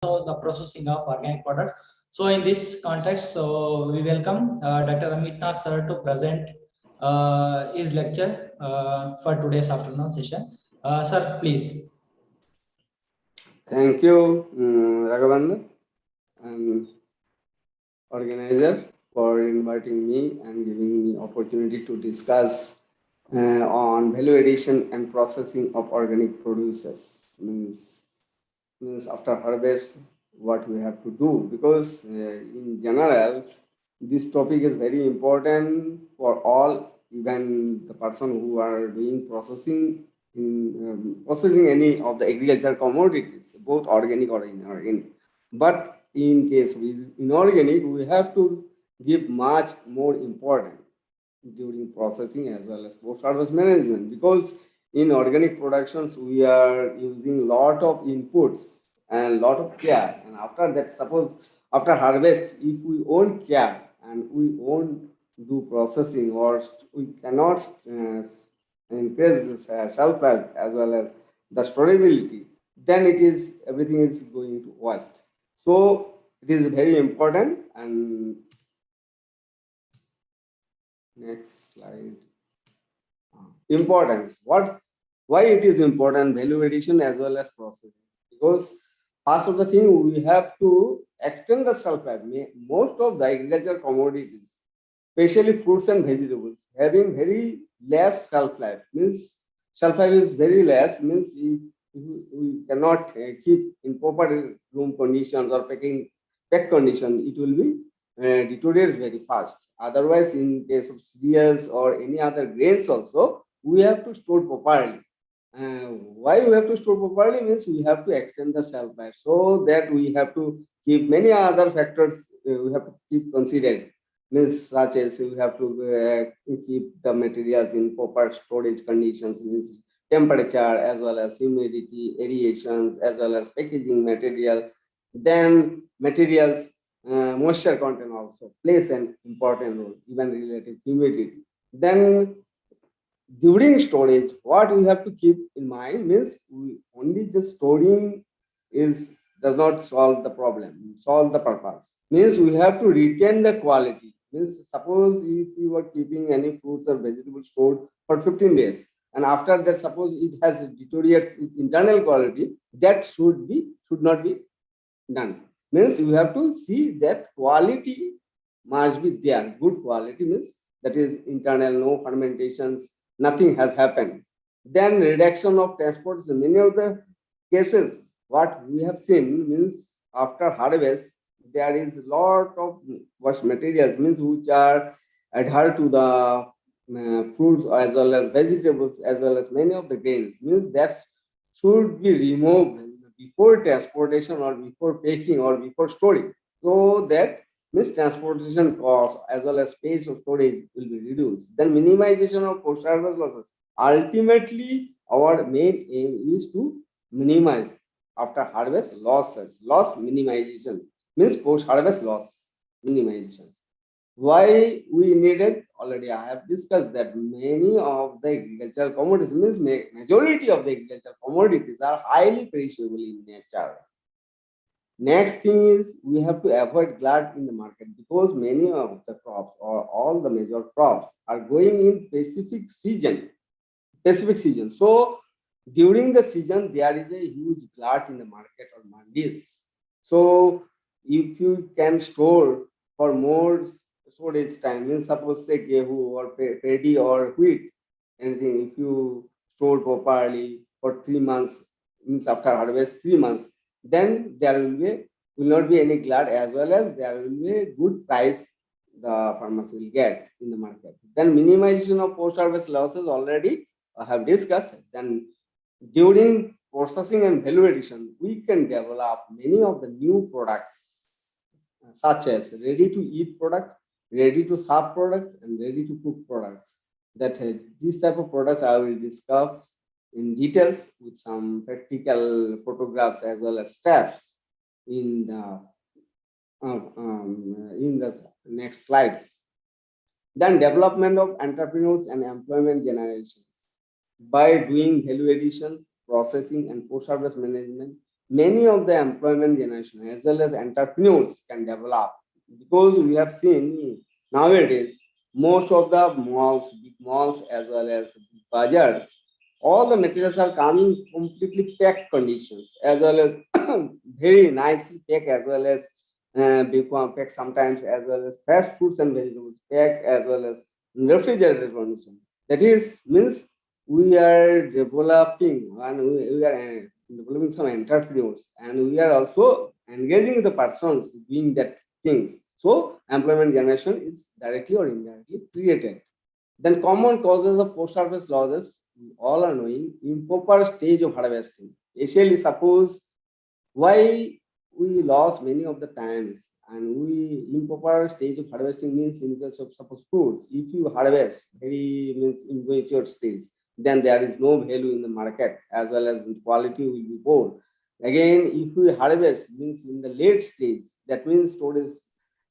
also the processing of organic products. So in this context, so we welcome Dr. Amit Nath sir to present his lecture for today's afternoon session. Sir, please. Thank you, Raghavendra, and organizer for inviting me and giving me opportunity to discuss on value addition and processing of organic produces. Means after harvest, what we have to do, because in general, this topic is very important for all, even the person who are doing processing in processing any of the agricultural commodities, both organic or inorganic. But in case with inorganic, we have to give much more important during processing as well as post-harvest management, because in organic productions we are using lot of inputs and lot of care, and after that, suppose after harvest, if we won't care and we won't do processing, or we cannot increase the shelf life as well as the storability, then it is everything is going to waste. So it is very important. And next slide. Importance. Why it is important, value addition as well as processing? Because first of the thing, we have to extend the shelf life. Most of the agricultural commodities, especially fruits and vegetables, having very less shelf life. Means shelf life is very less. Means if we cannot keep in proper room conditions or pack condition, it will be deteriorates very fast. Otherwise, in case of cereals or any other grains also, we have to store properly. Why we have to store properly means we have to extend the shelf life, so that we have to keep many other factors we have to keep considered. Means such as we have to keep the materials in proper storage conditions, means temperature as well as humidity, aerations as well as packaging material. Then materials moisture content also plays an important role, even relative humidity. Then during storage, what we have to keep in mind means we only just storing is does not solve the problem, solve the purpose. Means we have to retain the quality. Means suppose if you are keeping any fruits or vegetables stored for 15 days, and after that, suppose it has deteriorates its internal quality, that should not be done. Means you have to see that quality must be there. Good quality means that is internal, no fermentations, nothing has happened. Then reduction of transportation. Many of the cases, what we have seen means after harvest, there is a lot of waste materials, means which are adhere to the fruits as well as vegetables as well as many of the grains, means that should be removed before transportation or before packing or before storing, so that means transportation cost as well as space of storage will be reduced. Then minimization of post-harvest losses. Ultimately, our main aim is to minimize after harvest losses. Loss minimization means post-harvest loss minimization. Why we needed, already I have discussed that many of the agricultural commodities, means majority of the agricultural commodities are highly perishable in nature. Next thing is we have to avoid glut in the market, because many of the crops or all the major crops are going in specific season. So during the season, there is a huge glut in the market or mandis. So if you can store for more storage time, means suppose say gehu or paddy or wheat, anything, if you store properly for 3 months, means after harvest 3 months, then there will not be any glut, as well as there will be a good price the farmers will get in the market. Then minimization of post-harvest losses, already I have discussed. Then during processing and value addition, we can develop many of the new products, such as ready-to-eat product, ready-to-serve products, and ready-to-cook products. That these type of products I will discuss in details with some practical photographs as well as steps in the next slides. Then development of entrepreneurs and employment generations. By doing value additions, processing, and post-harvest management, many of the employment generation as well as entrepreneurs can develop, because we have seen nowadays most of the malls, big malls as well as big bazaars, all the materials are coming completely packed conditions as well as very nicely packed as well as big one packed sometimes as well as fresh fruits and vegetables packed as well as refrigerated condition. That is means we are developing and we are developing some entrepreneurs, and we are also engaging the persons doing that things. So employment generation is directly or indirectly created. Then common causes of post-harvest losses, we all are knowing improper stage of harvesting. Especially suppose why we lost many of the times, and we improper stage of harvesting means in case of suppose fruits, if you harvest very means immature stage, then there is no value in the market as well as the quality will be poor. Again, if we harvest means in the late stage, that means storage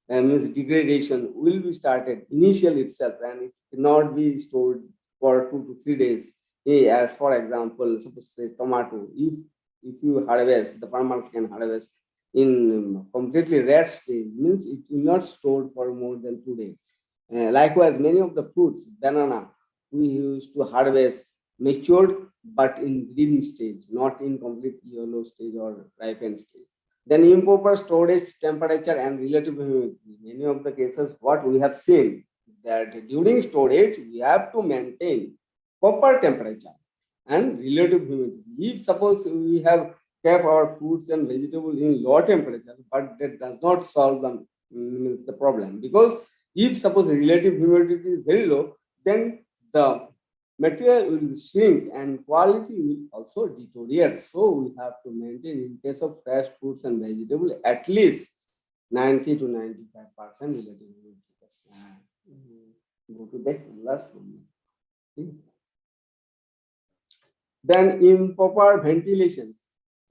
means degradation will be started initial itself, and it cannot be stored for 2 to 3 days. As for example, suppose say tomato, if you harvest, the farmers can harvest in completely red stage, means it will not stored for more than 2 days. Likewise, many of the fruits, banana, we used to harvest matured but in green stage, not in complete yellow stage or ripened stage. Then improper storage temperature and relative humidity. Many of the cases, what we have seen that during storage, we have to maintain proper temperature and relative humidity. If suppose we have kept our fruits and vegetables in low temperature, but that does not solve means the problem, because if suppose relative humidity is very low, then the material will shrink and quality will also deteriorate. So we have to maintain in case of fresh fruits and vegetables at least 90 to 95% relative humidity. Go to the last one. Then improper ventilation.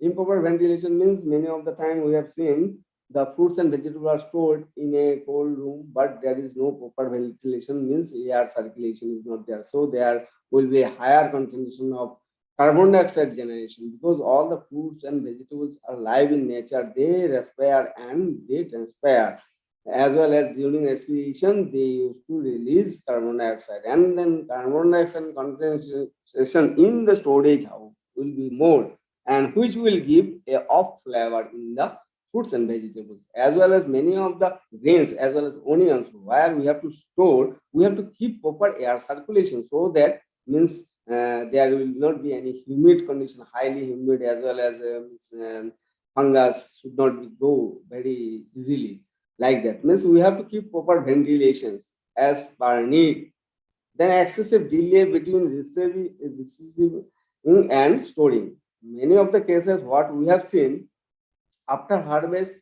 Improper ventilation means many of the time we have seen the fruits and vegetables are stored in a cold room, but there is no proper ventilation, means air circulation is not there. So there will be a higher concentration of carbon dioxide generation, because all the fruits and vegetables are live in nature. They respire and they transpire. As well as during respiration, they used to release carbon dioxide, and then carbon dioxide concentration in the storage house will be more, and which will give a off flavor in the fruits and vegetables, as well as many of the grains as well as onions. Where we have to store, we have to keep proper air circulation, so that means there will not be any humid condition, highly humid, as well as fungus should not be grow very easily. Like that means we have to keep proper ventilations as per need. Then excessive delay between receiving and storing. Many of the cases what we have seen, after harvest,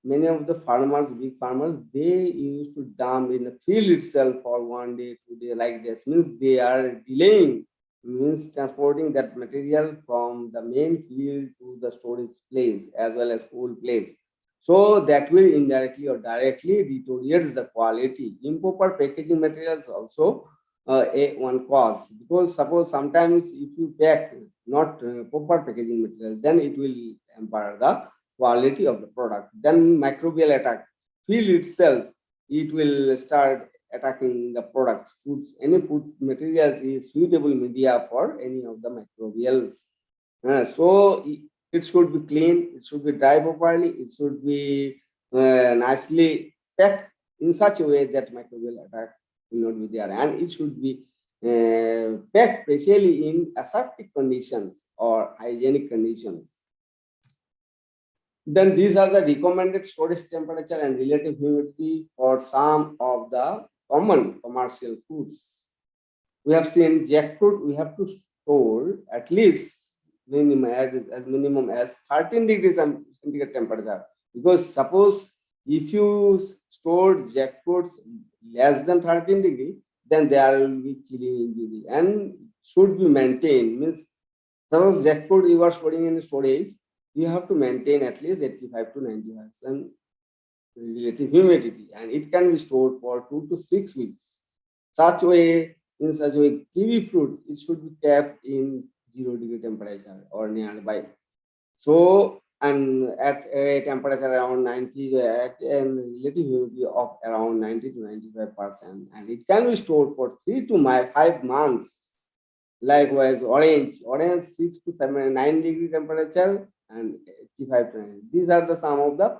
many of the farmers, big farmers, they used to dump in the field itself for 1 day, 2 day, like this. Means they are delaying, means transporting that material from the main field to the storage place as well as cold place. So that will indirectly or directly deteriorates the quality. Improper packaging materials also one cause, because suppose sometimes if you pack not proper packaging material, then it will impair the quality of the product. Then microbial attack, field itself, it will start attacking the products. Foods, any food materials is suitable media for any of the microbials. So it should be clean, it should be dry properly, it should be nicely packed in such a way that microbial attack will not be there, and it should be packed especially in aseptic conditions or hygienic conditions. Then these are the recommended storage temperature and relative humidity for some of the common commercial foods. We have seen jackfruit, we have to store at least minimum as 13 degrees centigrade temperature, because suppose if you store jackfruits less than 13 degree, then there will be chilling injury and should be maintained. Means suppose jackfruit you are storing in storage, you have to maintain at least 85 to 90% relative humidity, and it can be stored for 2 to 6 weeks. In such a way, kiwi fruit, it should be kept in 0 degree temperature or nearby. So and at a temperature around 90, at a relative humidity of around 90 to 95%, and it can be stored for 5 months. Likewise, orange 6 to 7, 9 degree temperature and 85 to 90. These are the some of the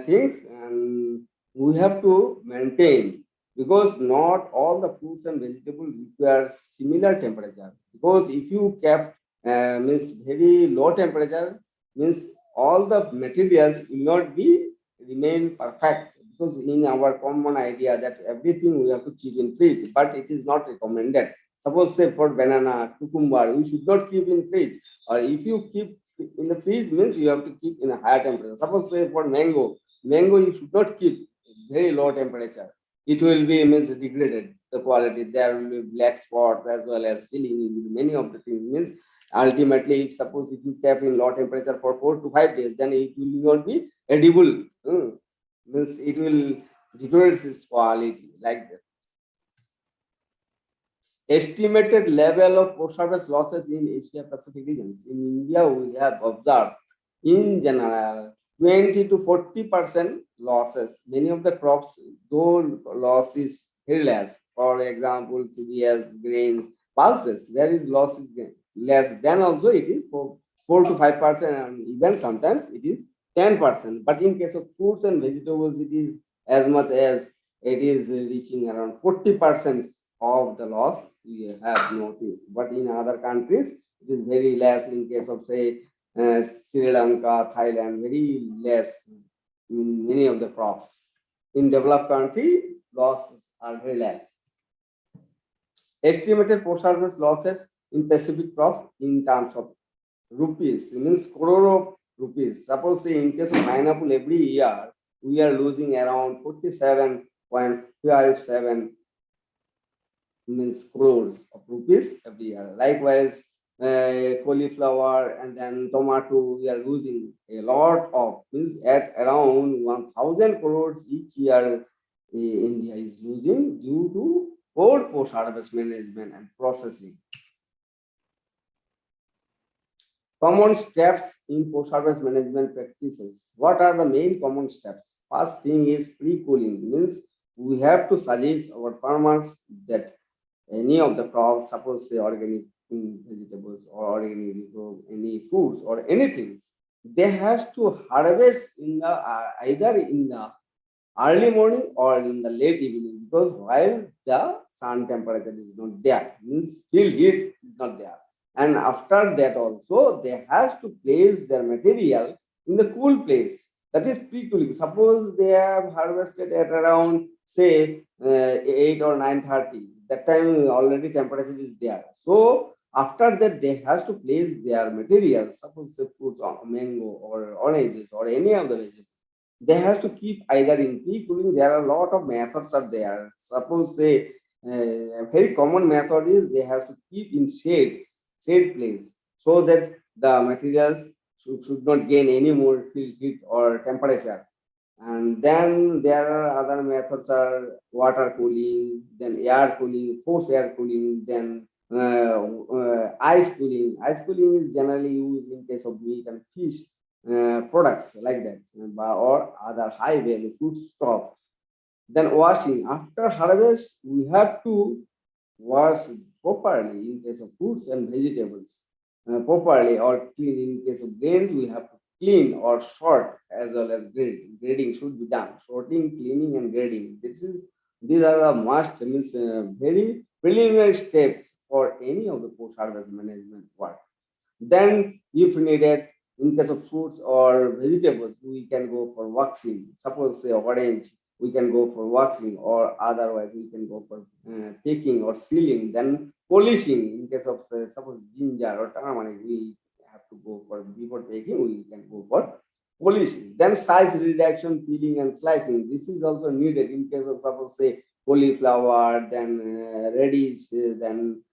things, and we have to maintain, because not all the fruits and vegetables require similar temperature. Because if you kept means very low temperature, means all the materials will not be remain perfect, because in our common idea that everything we have to keep in fridge, but it is not recommended. Suppose say for banana, cucumber, we should not keep in fridge, or if you keep in the fridge means you have to keep in a higher temperature. Suppose say for mango you should not keep very low temperature. It will be means degraded the quality. There will be black spots as well as chilling. Many of the things means ultimately, if suppose if you kept in low temperature for 4 to 5 days, then it will not be edible. Means it will deteriorate its quality like that. Estimated level of post-harvest losses in Asia Pacific regions. In India, we have observed in general 20 to 40% losses. Many of the crops, though loss is very less. For example, cereals, grains, pulses, there is loss is less. Then also it is 4 to 5%, and even sometimes it is 10%. But in case of fruits and vegetables, it is as much as it is reaching around 40% of the loss we have noticed. But in other countries, it is very less. In case of say Sri Lanka, Thailand, very less in many of the crops. In developed country, losses are very less. Estimated post-harvest losses in Pacific crops in terms of rupees, it means crore of rupees. Suppose say in case of pineapple, every year we are losing around 47.57 means crores of rupees every year. Likewise, cauliflower and then tomato, we are losing a lot of, means at around 1,000 crores each year. India is losing due to poor post-harvest management and processing. Common steps in post-harvest management practices. What are the main common steps? First thing is pre-cooling, means we have to suggest our farmers that any of the crops, suppose say organic vegetables or organic any foods or anything, they has to harvest in the either in the early morning or in the late evening, because while the sun temperature is not there, means still heat is not there. And after that also, they have to place their material in the cool place. That is pre-cooling. Suppose they have harvested at around say 8 or 9:30. That time already temperature is there. So after that, they have to place their materials. Suppose the fruits or mango or oranges or any of the vegetables, they have to keep either in pre-cooling. There are a lot of methods are there. Suppose say a very common method is they have to keep in shade place, so that the materials should not gain any more heat or temperature. And then there are other methods are water cooling, then air cooling, forced air cooling, then ice cooling. Ice cooling is generally used in case of meat and fish products like that, or other high value food stocks. Then washing. After harvest, we have to wash properly in case of fruits and vegetables properly, or clean in case of grains. We have to clean or sort as well as grade. Grading should be done. Sorting, cleaning, and grading. These are the must, means very preliminary steps for any of the post-harvest management work. Then, if needed, in case of fruits or vegetables, we can go for waxing. Suppose say orange, we can go for waxing, or otherwise we can go for picking or sealing. Then polishing. In case of suppose ginger or turmeric, we have to go for before picking. We can go for polishing. Then size reduction, peeling, and slicing. This is also needed in case of suppose say cauliflower, then radish, then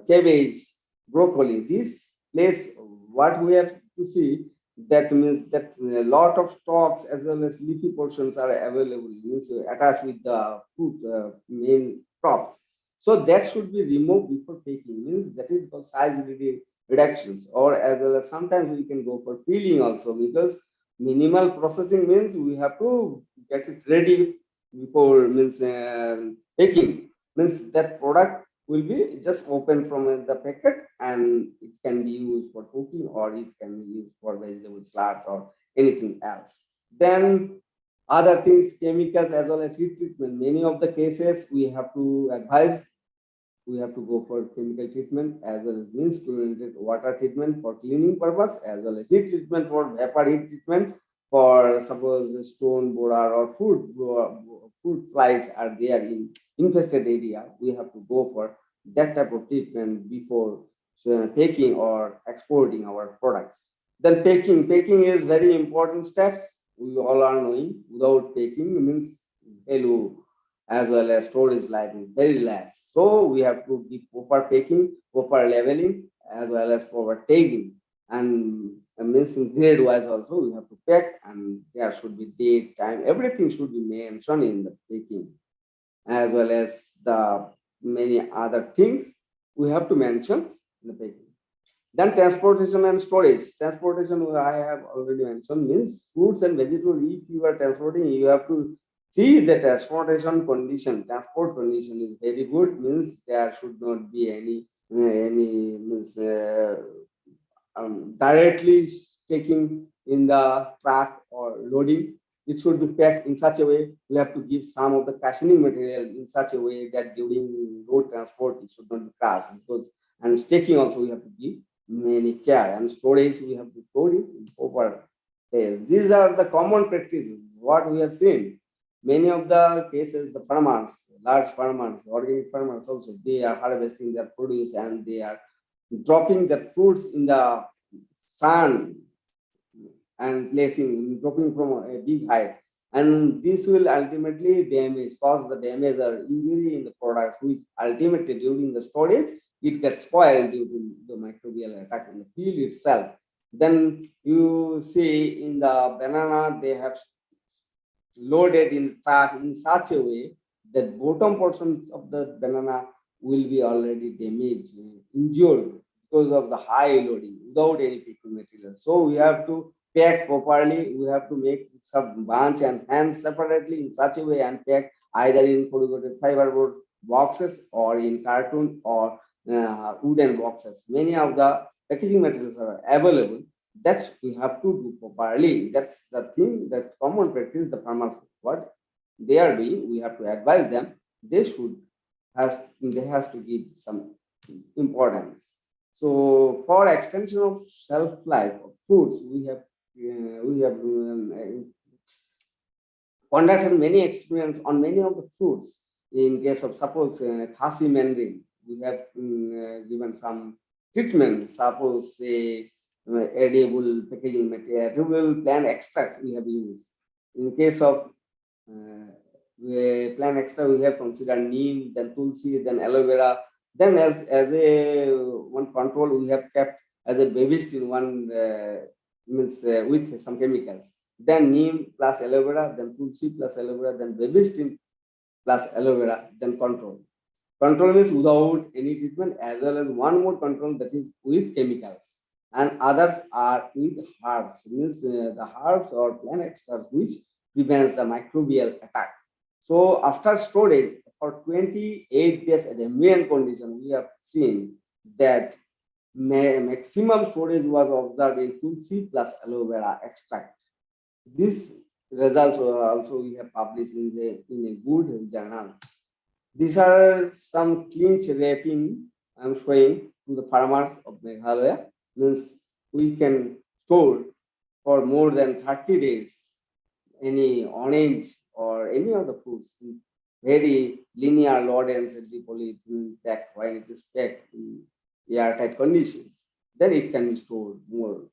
cabbage, broccoli. This place, what we have to see, that means that a lot of stalks as well as leafy portions are available, means attached with the fruit main crops. So that should be removed before picking, means that is called size reductions, or as well as sometimes we can go for peeling also, because minimal processing means we have to get it ready before means packing, means that product will be just open from the packet and it can be used for cooking or it can be used for vegetable salads or anything else. Then other things, chemicals as well as heat treatment. Many of the cases we have to advise, we have to go for chemical treatment as well as means chlorinated water treatment for cleaning purpose, as well as heat treatment for vapor heat treatment for suppose the stone borer or food flies are there in infested area. We have to go for that type of treatment before packing or exporting our products. Then packing is very important steps. We all are knowing without packing means value as well as storage life is very less. So we have to give proper packing, proper leveling, as well as proper tagging. And means in grade wise also we have to pack, and there should be date, time, everything should be mentioned in the packing, as well as the many other things we have to mention in the packing. Then transportation and storage. Transportation, I have already mentioned, means fruits and vegetables. If you are transporting, you have to see the transportation condition. Transport condition is very good. Means there should not be any means directly taking in the truck or loading. It should be packed in such a way. We have to give some of the cushioning material in such a way that during road transport it should not be crushed. Because and staking also we have to give many care, and storage we have to store it in proper place. These are the common practices what we have seen. Many of the cases, the farmers, large farmers, organic farmers also, they are harvesting their produce and they are dropping the fruits in the sun and dropping from a big height, and this will ultimately cause the damage or injury in the products, which ultimately during the storage it gets spoiled due to the microbial attack in the field itself. Then you see in the banana, they have loaded in truck in such a way that bottom portions of the banana will be already damaged, injured because of the high loading without any picking material. So we have to pack properly. We have to make some bunch and hands separately in such a way and pack either in corrugated fiberboard boxes or in carton or wooden boxes. Many of the packaging materials are available. That's we have to do properly. That's the thing, that common practice the farmers what they are doing. We have to advise them. They has to give some importance. So for extension of shelf life of fruits, we have conducted many experiments on many of the fruits. In case of suppose Khasi Mandarin, we have given some treatment. Suppose say edible packaging material, edible plant extract we have used. In case of plant extract, we have considered neem, then tulsi, then aloe vera. Then as a one control, we have kept as a babist in one with some chemicals. Then neem plus aloe vera, then tulsi plus aloe vera, then babist plus aloe vera, then control. Control means without any treatment, as well as one more control that is with chemicals, and others are with herbs, means the herbs or plant extracts which prevents the microbial attack. So after storage for 28 days at ambient condition, we have seen that maximum storage was observed in tulsi plus aloe vera extract. This results also we have published in a good journal. These are some clinch wrapping I'm showing to the farmers of Meghalaya. Means we can store for more than 30 days any orange or any of the fruits in very linear load density polyethylene pack when it is packed in airtight conditions. Then it can be stored more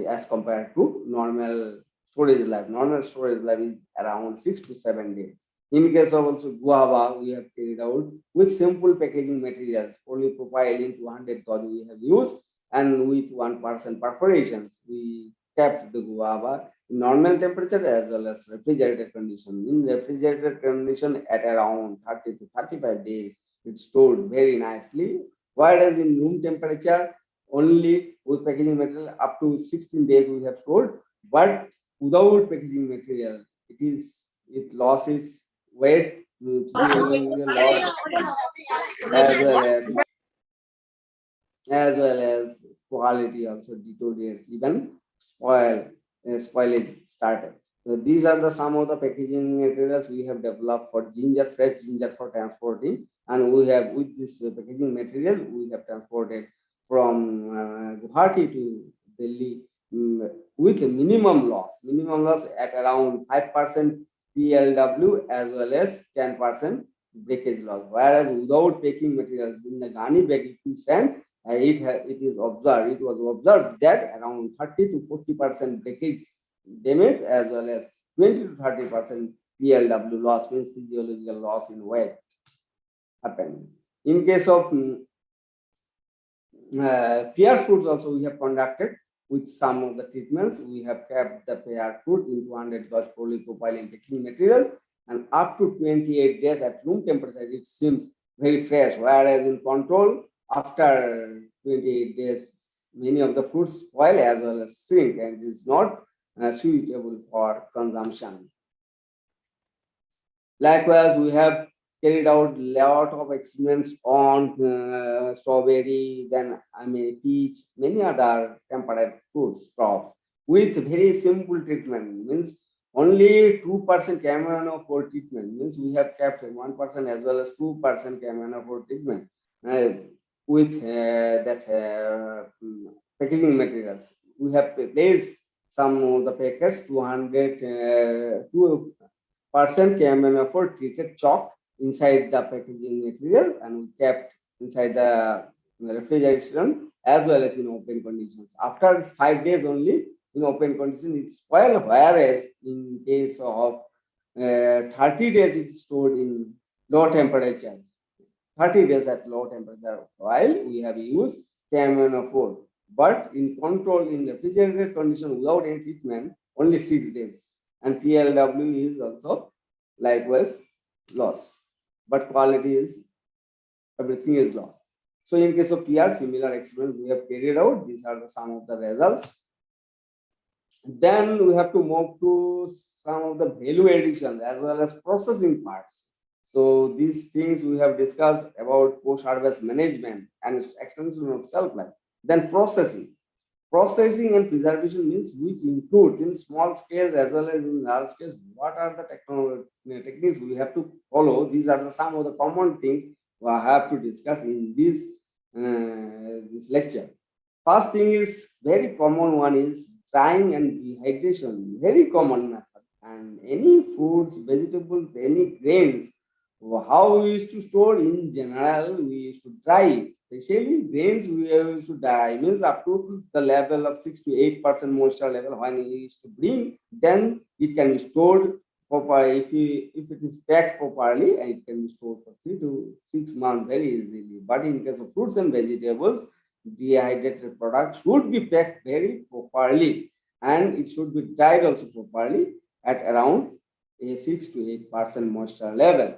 as compared to normal storage life. Normal storage life is around 6 to 7 days. In case of also guava, we have carried out with simple packaging materials, polypropylene 200 gauge we have used, and with 1% perforations, we kept the guava in normal temperature as well as refrigerated condition. In refrigerated condition at around 30 to 35 days, it's stored very nicely. Whereas in room temperature, only with packaging material up to 16 days we have stored, but without packaging material, it losses weight, physiological loss, as well as quality also deteriorates, even spoilage started. So these are the some of the packaging materials we have developed for ginger, fresh ginger for transporting, and we have with this packaging material we have transported from Guwahati to Delhi with a minimum loss at around 5% PLW as well as 10% breakage loss. Whereas without packing materials in the Ghani bag, if you send, it was observed that around 30 to 40% breakage damage as well as 20 to 30% PLW loss, means physiological loss in weight happened. In case of pear fruits also we have conducted with some of the treatments. We have kept the pear fruit in 200 gauge polypropylene packing material, and up to 28 days at room temperature it seems very fresh, whereas in control after 28 days many of the fruits spoil as well as shrink and is not suitable for consumption. Likewise, we have carried out lot of experiments on strawberry, then peach, many other temperate fruits crops with very simple treatment, means only 2% KMnO4 treatment, means we have kept 1% as well as 2% KMnO4 treatment with that packaging materials. We have placed some of the packets 2% KMnO4 treated chalk inside the packaging material, and we kept inside the refrigeration as well as in open conditions. After 5 days only in open conditions it spoiled, whereas in case of 30 days it is stored in low temperature. 30 days at low temperature while we have used KMnO4, but in control in refrigerated condition without any treatment only 6 days, and PLW is also likewise loss, but quality is everything is lost. So in case of PR, similar experiments we have carried out. These are some of the results. Then we have to move to some of the value addition as well as processing parts. So these things we have discussed about post-harvest management and extension of shelf life. Then processing. Processing and preservation means which includes in small scale as well as in large scale. What are the techniques we have to follow? These are some of the common things we have to discuss in this lecture. First thing is very common one is drying and dehydration. Very common method. And any foods, vegetables, any grains, how we used to store in general, we used to dry it. Especially grains we used to dry, means up to the level of 6 to 8% moisture level. When we used to bring, then it can be stored properly. If it is packed properly, and it can be stored for 3 to 6 months very easily. But in case of fruits and vegetables, dehydrated products should be packed very properly, and it should be dried also properly at around a 6 to 8% moisture level.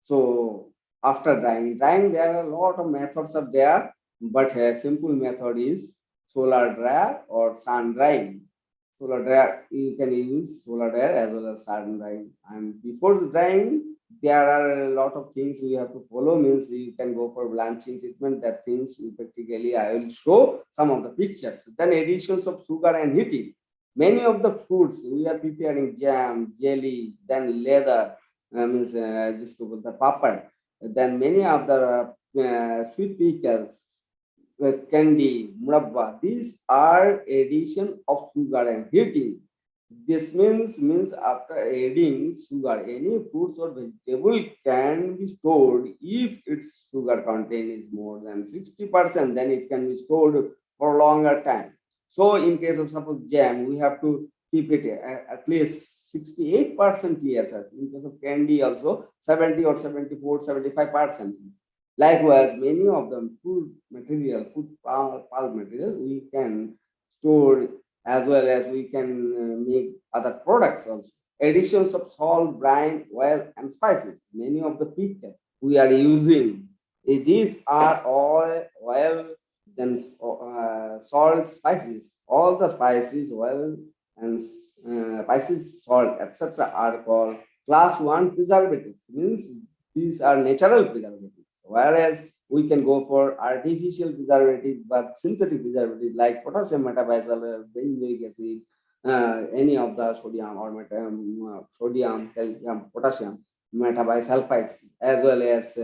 So after drying, there are a lot of methods are there, but a simple method is solar dryer or sun drying. Solar dryer, you can use solar dryer as well as sun drying. And before drying, there are a lot of things we have to follow. Means you can go for blanching treatment. That things practically I will show some of the pictures. Then additions of sugar and heating. Many of the foods we are preparing jam, jelly, then leather, means just the papad. Then many of the sweet pickles, candy, murabba, these are addition of sugar and heating. This means after adding sugar, any fruits or vegetable can be stored if its sugar content is more than 60%, then it can be stored for longer time. So in case of suppose jam, we have to keep it at least 68% TSS. In case of candy also 70 or 74, 75%. Likewise, many of them food pulp material, we can store as well as we can make other products also. Additions of salt, brine, oil, and spices. Many of the people we are using, these are all oil then salt, spices, all the spices, oil, and spices, salt, etc. are called class 1 preservatives. Means these are natural preservatives, whereas we can go for artificial preservatives, but synthetic preservatives like potassium metabicyl, benzoic acid, any of the sodium or sodium, calcium, potassium metabisulfides, as well as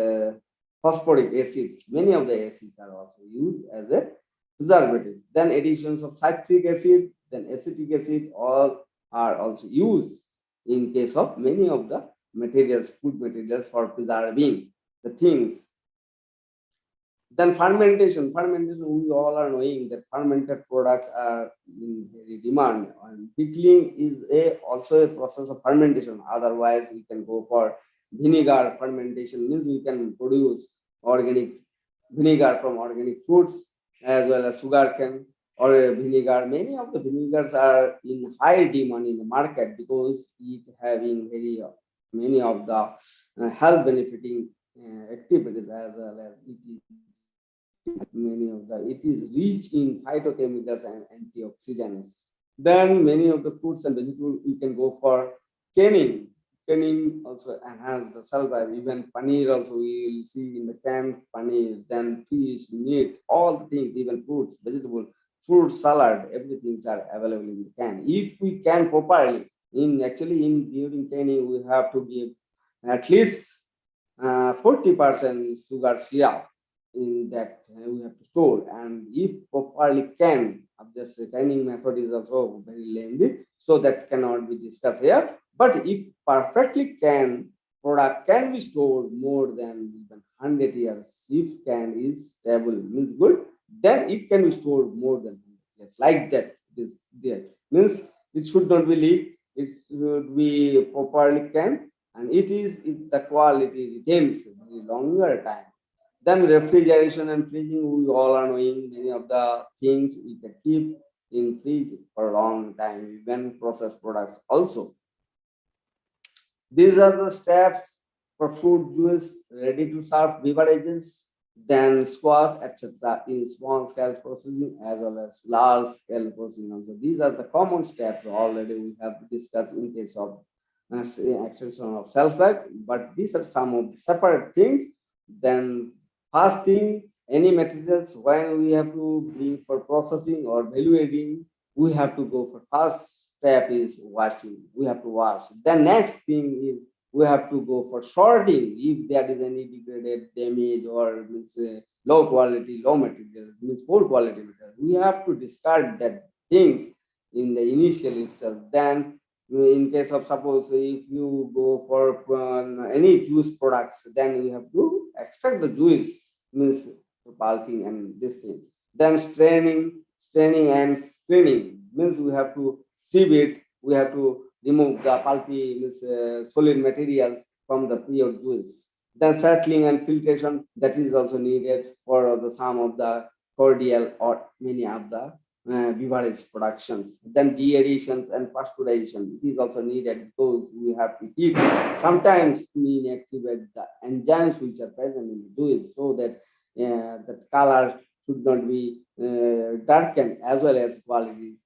phosphoric acids. Many of the acids are also used as a preservative. Then additions of citric acid, then acetic acid, all are also used in case of many of the materials, food materials, for preserving the things. Then fermentation. We all are knowing that fermented products are in very demand, and pickling is also a process of fermentation. Otherwise, we can go for vinegar fermentation. Means we can produce organic vinegar from organic fruits, as well as sugarcane or vinegar. Many of the vinegars are in high demand in the market because it having very many of the health benefiting activities, as well as it is rich in phytochemicals and antioxidants. Then many of the fruits and vegetables we can go for canning. Canning also enhance the cell life. Even paneer also we will see in the can paneer. Then fish, meat, all the things, even fruits, vegetable, fruit salad, everything are available in the can. If we can properly, during canning we have to give at least 40% sugar syrup in that we have to store, and if properly can, this canning method is also very lengthy, so that cannot be discussed here. But if perfectly can, product can be stored more than even 100 years. If can is stable, means good, then it can be stored more than 100 years. Like that, this there means it should not be leaked. It should be properly can, and the quality retains very longer time. Then refrigeration and freezing, we all are knowing many of the things we can keep in fridge for a long time, even processed products also. These are the steps for fruit juice, ready to serve beverages, then squash, etc. in small scale processing as well as large scale processing also. These are the common steps already we have discussed in case of extension of shelf life, but these are some of the separate things. Then first thing, any materials when we have to bring for processing or value adding, we have to go for first step is washing. We have to wash. The next thing is we have to go for sorting. If there is any degraded, damage, or means low quality, low materials, means poor quality material, we have to discard that things in the initial itself. Then in case of suppose if you go for any juice products, then you have to extract the juice, means pulping and these things. Then straining and screening, means we have to sieve it, we have to remove the pulpy, means solid materials from the pure juice. Then settling and filtration, that is also needed for some of the cordial or many of the beverage productions. Then dehydrations and pasteurization, it is also needed because we have to heat sometimes to inactivate the enzymes which are present in the juice, so that the color should not be darkened, as well as quality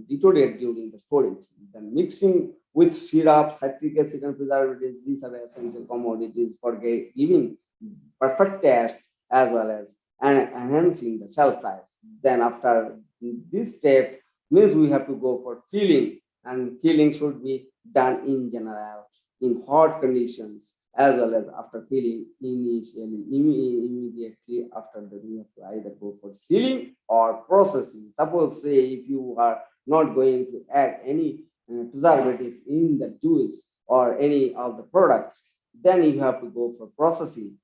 deteriorate during the storage. Then mixing with syrup, citric acid, and preservatives, these are essential commodities for giving perfect taste as well as enhancing the shelf life. Then after these steps, means we have to go for filling, and filling should be done in general in hot conditions, as well as after filling immediately after that we have to either go for sealing or processing. Suppose say if you are not going to add any preservatives in the juice or any of the products, then you have to go for processing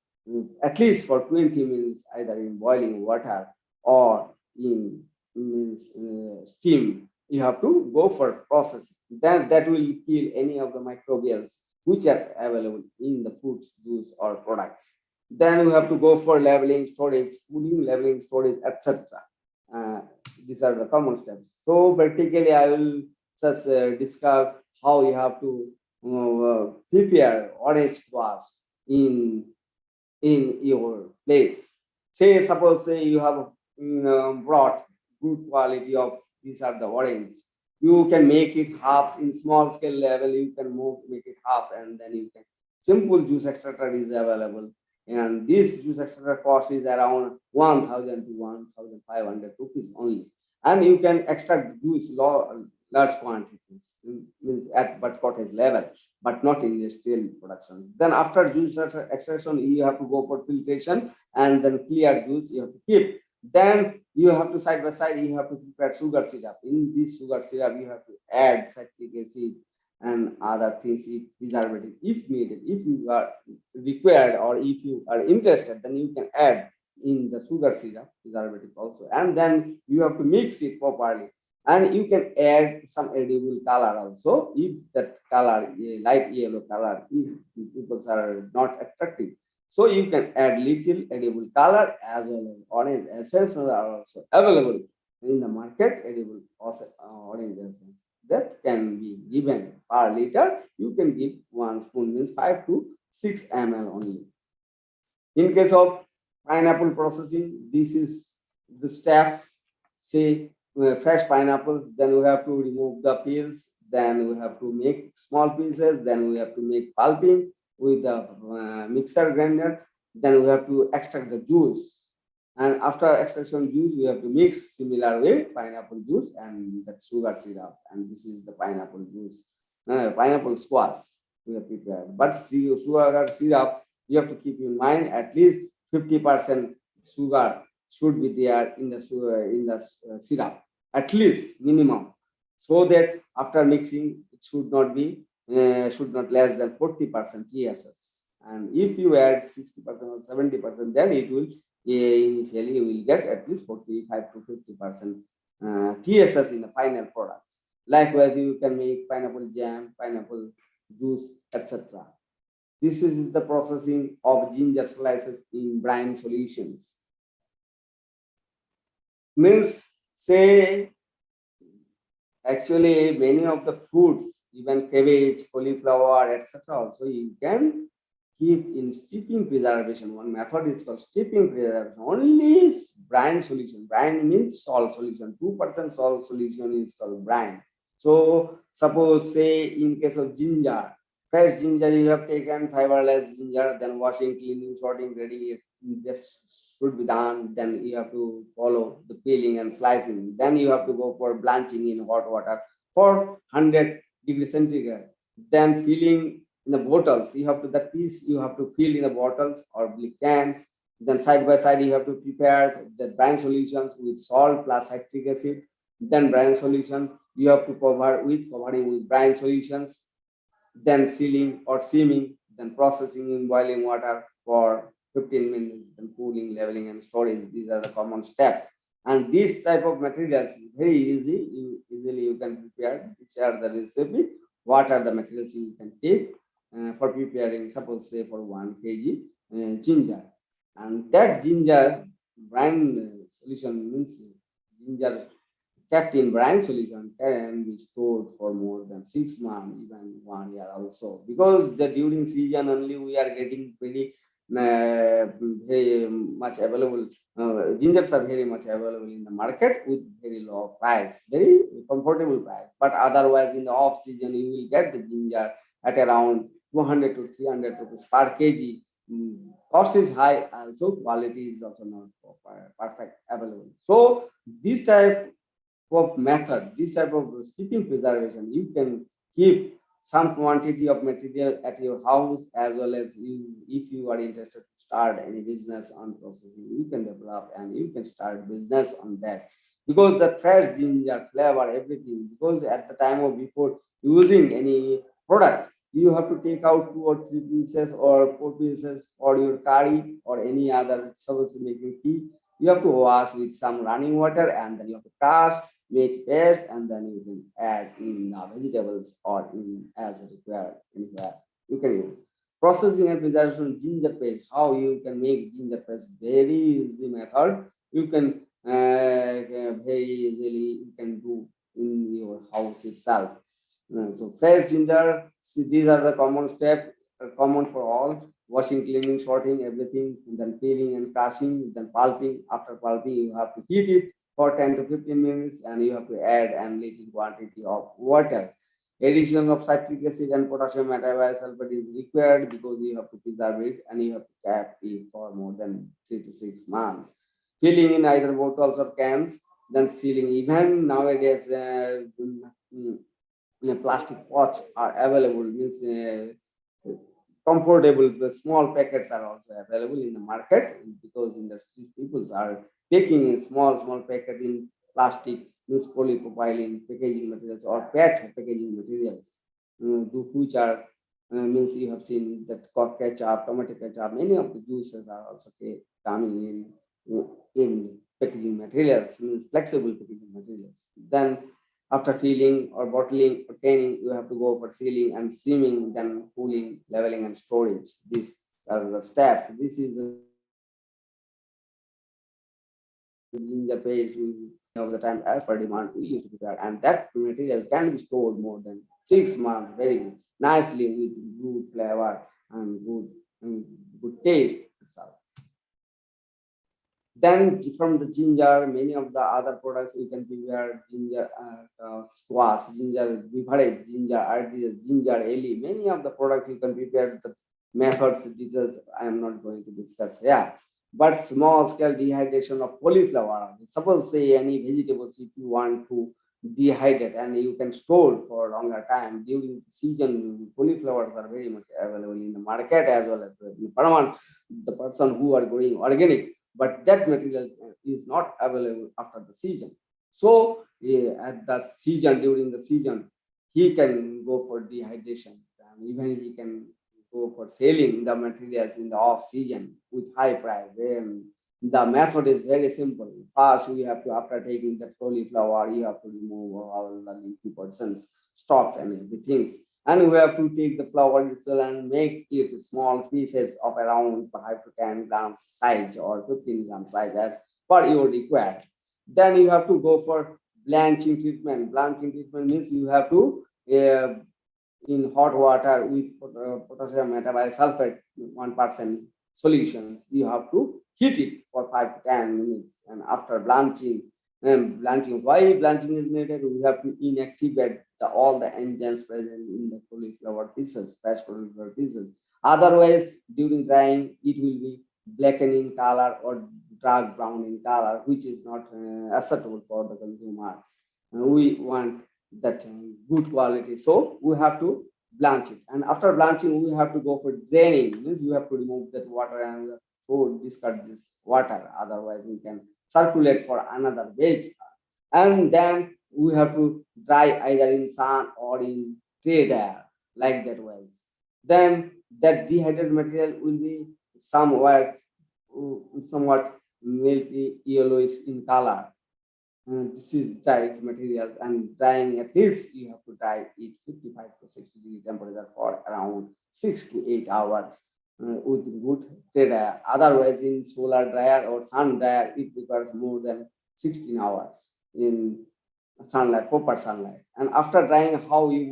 at least for 20 minutes, either in boiling water or in steam. You have to go for processing. Then that will kill any of the microbials which are available in the fruits, juice, or products. Then we have to go for labeling, storage, cooling, labeling, storage, etc. These are the common steps. So practically, I will just discuss how you have to prepare orange squash in your place. Say, suppose say you have brought good quality of these are the orange. You can make it half in small scale level. You can make it half, and then you can simple juice extractor is available. And this juice extractor cost is around 1,000 to 1,500 rupees only. And you can extract juice large quantities, means at but cottage level, but not in industrial production. Then after juice extraction, you have to go for filtration, and then clear juice you have to keep. Then you have to side by side, you have to prepare sugar syrup. In this sugar syrup, you have to add citric acid and other things, if preservative, if needed, if you are required or if you are interested, then you can add in the sugar syrup preservative also. And then you have to mix it properly. And you can add some edible color also, if that color, light yellow color, if people are not attractive. So you can add little edible color as well as orange essence are also available in the market. Edible orange essence that can be given per liter. You can give 1 spoon, means 5 to 6 ml only. In case of pineapple processing, this is the steps. Say fresh pineapples, then we have to remove the peels, then we have to make small pieces, then we have to make pulping with the mixer grinder, then we have to extract the juice. And after extraction juice, we have to mix similar way pineapple juice and that sugar syrup. And this is the pineapple juice, pineapple squash we have prepared. But sugar syrup, you have to keep in mind at least 50% sugar should be there in the syrup, at least minimum, so that after mixing it should not be should not less than 40% TSS. And if you add 60% or 70%, then it will initially you will get at least 45 to 50% TSS in the final products. Likewise, you can make pineapple jam, pineapple juice, etc. This is the processing of ginger slices in brine solutions. Means, say, actually many of the fruits, even cabbage, cauliflower, etc. also you can keep in steeping preservation. One method is called steeping preservation. Only brine solution. Brine means salt solution. 2% salt solution is called brine. So suppose, say, in case of ginger, fresh ginger you have taken, fiberless ginger, then washing, cleaning, sorting, ready. This should be done. Then you have to follow the peeling and slicing. Then you have to go for blanching in hot water for 100 degrees centigrade. Then filling in the bottles. You have to that piece you have to fill in the bottles or cans. Then side by side you have to prepare the brine solutions with salt plus citric acid. Then brine solutions you have to covering with brine solutions. Then sealing or seaming. Then processing in boiling water for 15 minutes. Then cooling, leveling, and storage. These are the common steps. And this type of materials is very easy. Easily you can prepare. These are the recipe. What are the materials you can take for preparing, suppose say for 1 kg ginger. And that ginger brine solution, means ginger kept in brine solution can be stored for more than 6 months, even 1 year also. Because the during season only we are getting very much available. Gingers are very much available in the market with very low price, very comfortable price. But otherwise, in the off season, you will get the ginger at around 200 to 300 rupees per kg. Cost is high, also quality is also not perfect available. So this type of method, this type of steeping preservation, you can keep some quantity of material at your house, as well as if you are interested to start any business on processing, you can develop and you can start business on that. Because the fresh ginger flavor, everything, because at the time of before using any products, you have to take out 2 or 3 pieces or 4 pieces for your curry or any other service making tea. You have to wash with some running water, and then you have to crush, make paste, and then you can add in vegetables or in as required anywhere you can use. Processing and preservation ginger paste. How you can make ginger paste? Very easy method. You can very easily you can do in your house itself. So fresh ginger. See, these are the common steps, common for all. washing, cleaning, sorting, everything, and then peeling and crushing, then pulping. After pulping, you have to heat it for 10 to 15 minutes, and you have to add and little quantity of water. Addition of citric acid and potassium metabisulfate is required because you have to preserve it and you have to cap it for more than 3 to 6 months. Filling in either bottles or cans, then sealing. Even nowadays, plastic pots are available, means comfortable. The small packets are also available in the market because industry people are taking in small packet in plastic, means polypropylene packaging materials or PET packaging materials, which are means you have seen that ketchup, tomato ketchup, many of the juices are also coming in packaging materials, means flexible packaging materials. Then after filling or bottling or canning, you have to go for sealing and steaming, then cooling, leveling, and storage. These are the steps. This is the ginger paste of the time as per demand we used to prepare, and that material can be stored more than 6 months very nicely with good flavor and good taste itself. Then from the ginger, many of the other products we can prepare: ginger squash, ginger beverage, ginger artisan, ginger ale. Many of the products you can prepare. The methods, details I am not going to discuss here. But small scale dehydration of cauliflower. Suppose say any vegetables if you want to dehydrate and you can store for a longer time during the season. Cauliflowers are very much available in the market as well as the farmers, the person who are growing organic, but that material is not available after the season. So at the season, during the season, he can go for dehydration, and even he can go for selling the materials in the off season with high price. And the method is very simple. First, we have to, after taking that cauliflower, you have to remove all the leafy portions, stalks, and everything. And we have to take the flower itself and make it small pieces of around 5 to 10 grams size or 15 grams size as per your required. Then you have to go for blanching treatment. Blanching treatment means you have to in hot water with potassium metabisulfate 1% solutions. You have to heat it for 5 to 10 minutes, and after blanching. Why blanching is needed? We have to inactivate all the enzymes present in the cauliflower pieces, fresh cauliflower pieces. Otherwise, during drying, it will be blackening in color or dark brown in color, which is not acceptable for the consumers. We want that good quality, so we have to blanch it. And after blanching, we have to go for draining. Means we have to remove that water and discard this water. Otherwise, we can circulate for another batch, and then we have to dry either in sun or in trade air, like that ways. Then that dehydrated material will be somewhat milky yellowish in color. This is dried material, and drying, at least you have to dry it 55 to 60 degree temperature for around 6 to 8 hours. With good trade air. Otherwise, in solar dryer or sun dryer, it requires more than 16 hours in sunlight, proper sunlight. And after drying, how you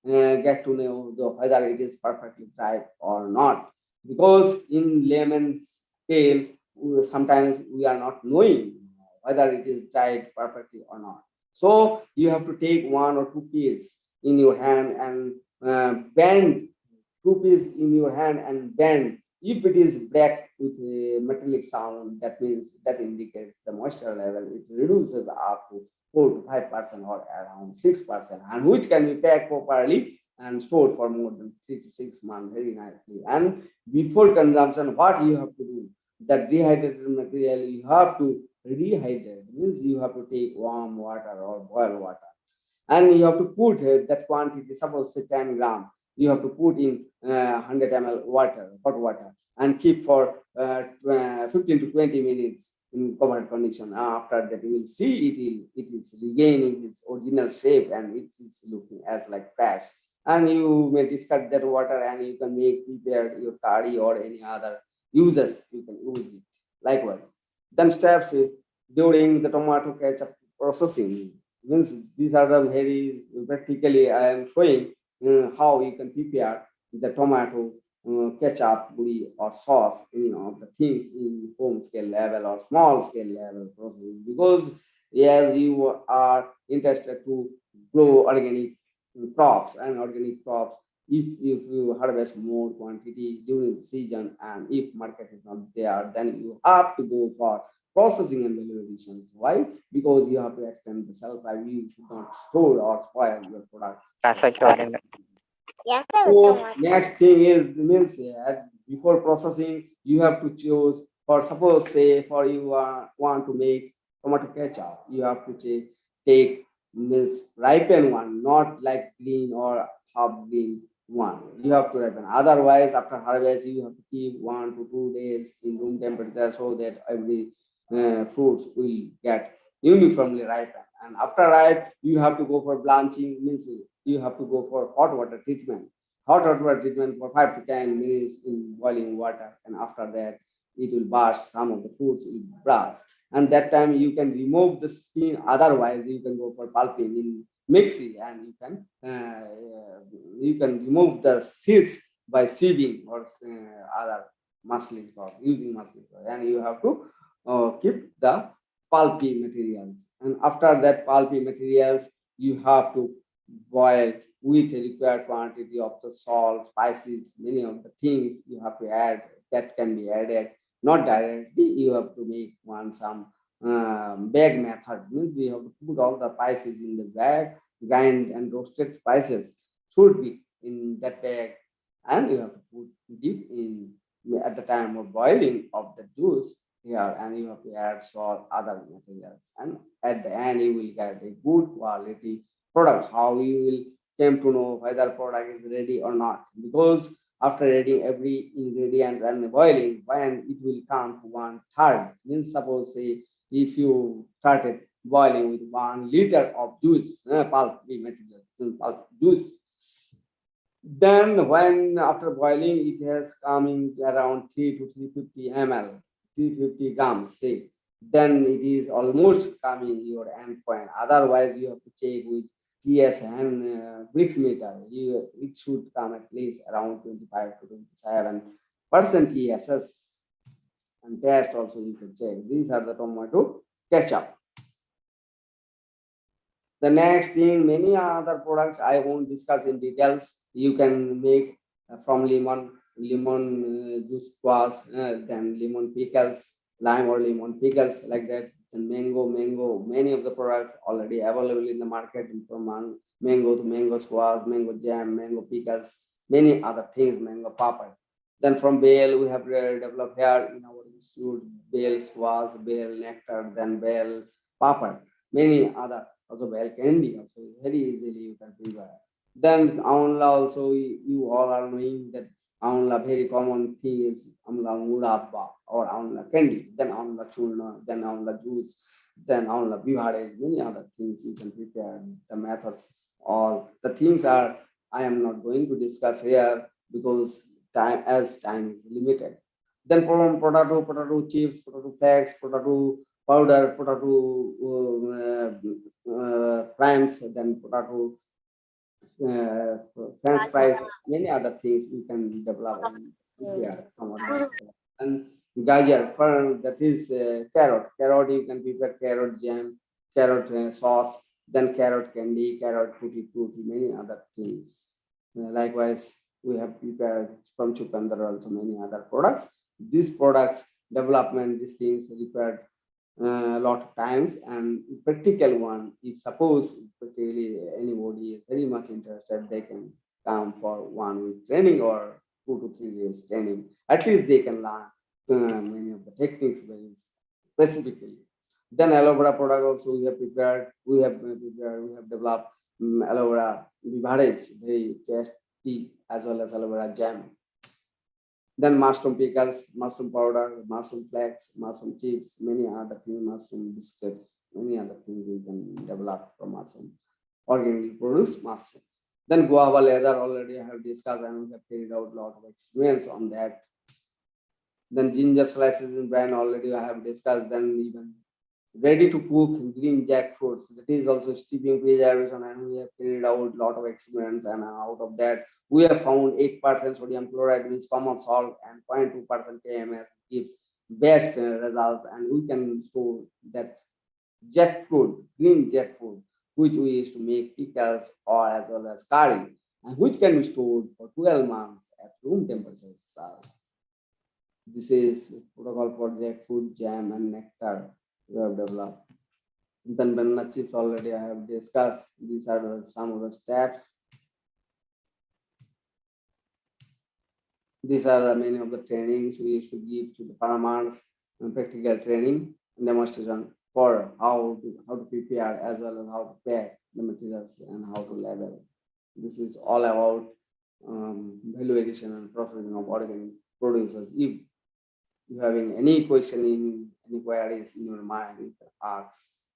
will get to know whether it is perfectly dried or not? Because in layman's scale, sometimes we are not knowing whether it is dried perfectly or not. So you have to take 1 or 2 pieces in your hand and bend 2 pieces in your hand and bend. If it is black with a metallic sound, that means that indicates the moisture level. It reduces up to 4 to 5% or around 6%, and which can be packed properly and stored for more than 3 to 6 months very nicely. And before consumption, what you have to do? That dehydrated material you have to rehydrate. Means you have to take warm water or boiled water, and you have to put that quantity. Suppose say 10 grams. You have to put in 100 ml water, hot water, and keep for 15 to 20 minutes in covered condition. After that, you will see it is regaining its original shape and it is looking as like fresh. And you may discard that water and you can prepare your curry or any other uses. You can use it likewise. Then steps during the tomato ketchup processing. Means these are the very practically I am showing how you can prepare the tomato ketchup, puri, or sauce, any of the things in home scale level or small scale level processing, because as you are interested to grow organic crops and organic crops, if you harvest more quantity during the season and if market is not there, then you have to go for processing and value additions. Why? Because you have to extend the shelf life. You should not store or spoil your products. So next thing is means before processing, you have to choose for suppose say for you want to make tomato ketchup, you have to take means ripen one, not like green or half green one. You have to ripen. Otherwise, after harvest, you have to keep 1 to 2 days in room temperature so that every fruits will get uniformly ripen. And after ripe, you have to go for blanching, means you have to go for hot water treatment. Hot water treatment for 5 to 10 minutes in boiling water, and after that, it will burst. Some of the fruits will burst, and that time you can remove the skin. Otherwise, you can go for pulping in mixie, and you can remove the seeds by sieving or other muslin cloth, using muslin cloth, and you have to keep the pulpy materials. And after that pulpy materials, you have to boil with a required quantity of the salt, spices, many of the things you have to add that can be added. Not directly, you have to make some bag method. Means you have to put all the spices in the bag, grind and roasted spices should be in that bag, and you have to put deep in at the time of boiling of the juice here, and you have to add salt, other materials, and at the end you will get a good quality product. How you will came to know whether product is ready or not, because after adding every ingredient and boiling, when it will come to 1/3, means suppose say if you started boiling with 1 liter of juice, pulp material, pulp juice, then when after boiling it has coming around 3 to 350 ml, 350 grams, say, then it is almost coming your end point. Otherwise, you have to check with TS and bricks meter. It should come at least around 25 to 27% TSS. And taste also you can check. These are the tomato ketchup. The next thing, many other products I won't discuss in details. You can make from lemon juice squash, then lemon pickles, lime or lemon pickles like that. And mango, many of the products already available in the market, from mango to mango squash, mango jam, mango pickles, many other things, mango papad. Then from bale, we have developed here in our institute bale squash, bale nectar, then bale papad, many other, also bale candy, also very easily you can prepare. Then amla also, you all are knowing that amla very common thing is amla murabba or amla candy, then amla churna, then amla juice, then amla bihades, many other things you can prepare. The methods, all the things are, I am not going to discuss here because time is limited. Then from potato chips, potato flakes, potato powder, potato primes, then potato French fries, many other things you can develop and prepare from organic. And gajar, for that is carrot. Carrot you can prepare carrot jam, carrot sauce, then carrot candy, carrot tutti frutti, many other things. Likewise, we have prepared from chukandar also many other products. These products development, these things required a lot of times, and practical one, if suppose particularly anybody is very much interested, they can come for 1 week training or 2 to 3 days training. At least they can learn many of the techniques very specifically. Then aloe vera product also we have prepared, we have developed aloe vera beverage, very tasty, as well as aloe vera jam. Then mushroom pickles, mushroom powder, mushroom flakes, mushroom chips, many other things, mushroom biscuits, many other things we can develop from mushroom, organically produced mushrooms. Then guava leather already I have discussed, and we have carried out a lot of experience on that. Then ginger slices in brine already I have discussed. Then even ready to cook green jackfruits. That is also steeping preservation, and we have carried out a lot of experiments, and out of that, we have found 8% sodium chloride means common salt and 0.2% KMS gives best results, and we can store that jackfruit, green jackfruit, which we used to make pickles or as well as curry, and which can be stored for 12 months at room temperature itself. This is protocol for jackfruit jam and nectar we have developed. Then banana chips already I have discussed. These are some of the steps. These are the many of the trainings we used to give to the farmers and practical training and demonstration for how to prepare as well as how to pack the materials and how to label. This is all about value addition and processing of organic producers. If you having any question in any queries in your mind, you can ask.